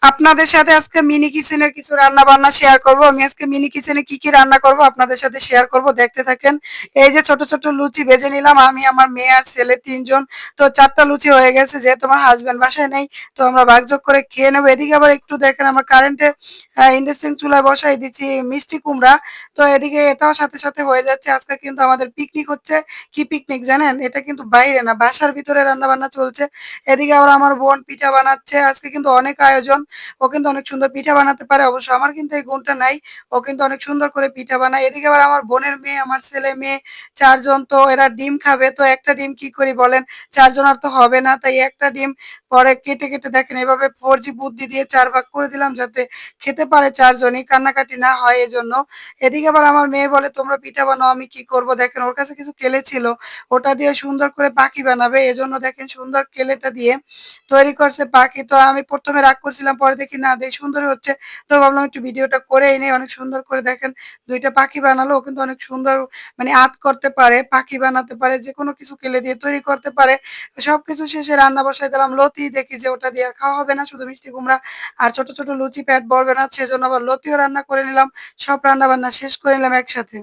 আপনাদের সাথে আজকে মিনি কিচেনের কিছু রান্না-বান্না শেয়ার করব। আমি আজকে মিনি কিচেনে কি রান্না করব আপনাদের সাথে শেয়ার করব। দেখতে থাকেন। এই যে ছোট লুচি ভেজে নিলাম আমি, আমার মেয়ে আর ছেলে ৩ জন। তো ৪ টা লুচি হয়ে গেছে। যেহেতু আমার হাসব্যান্ড বাসায় নেই, তো আমরা ভাগযোগ করে খেয়ে নেব। এদিকে আবার একটু দেখেন আমার কারেন্টে ইন্ডাকশন চুলায় বসাই দিচ্ছি মিষ্টি কুমড়া। তো এদিকে এটাও সাথে হয়ে যাচ্ছে। আজকে কিন্তু আমাদের পিকনিক হচ্ছে। কি পিকনিক জানেন? এটা কিন্তু বাইরে না, বাসার ভিতরে রান্না-বান্না চলছে। এদিকে আবার আমার বোন পিঠা বানাচ্ছে। আজকে কিন্তু অনেক আয়োজন। ও কিন্তু অনেক সুন্দর পিঠা বানাতে পারে। অবশ্য আমার কিন্তু এই গুণটা নাই। ও কিন্তু অনেক সুন্দর করে পিঠা বানায়। এদিকে আবার আমার বোনের মেয়ে, আমার ছেলে-মেয়ে ৪ জন, তো এরা ডিম খাবে। তো একটা ডিম কি করি বলেন? ৪ জনের তো হবে না। তাই একটা ডিম পরে কেটে দেখেন এভাবে 4G বুদ্ধি দিয়ে ৪ ভাগ করে দিলাম যাতে খেতে পারে ৪ জনই, কান্নাকাটি না হয় এজন্য। এদিকে আবার আমার মেয়ে বলে, "তোমরা পিঠা বানাও, আমি কি করব?" দেখেন ওর কাছে কিছু কেলে ছিল। ওটা দিয়ে সুন্দর করে পাখি বানাবে। এজন্য দেখেন সুন্দর কেলেটা দিয়ে তৈরি করছে পাখি। তো আমি ১ম এ রাগ করছিলাম। পরে দেখি না বেশ সুন্দরই হচ্ছে। তো ভাবলাম একটু ভিডিওটা করেই নেই। অনেক সুন্দর করে দেখেন ২ টা পাখি বানালো। ও কিন্তু অনেক সুন্দর মানে আর্ট করতে পারে, পাখি বানাতে পারে, যেকোনো কিছু কেলে দিয়ে তৈরি করতে পারে। সবকিছু শেষে রান্না বসায় দিলাম। লতি দেখি যে ওটা দিয়ে আর খাওয়া হবে না, শুধু মিষ্টি কুমড়া আর ছোট লুচি পেট ভরবে না। সেজন্য আবার লতিও রান্না করে নিলাম। সব রান্না-বান্না শেষ করে নিলাম একসাথে।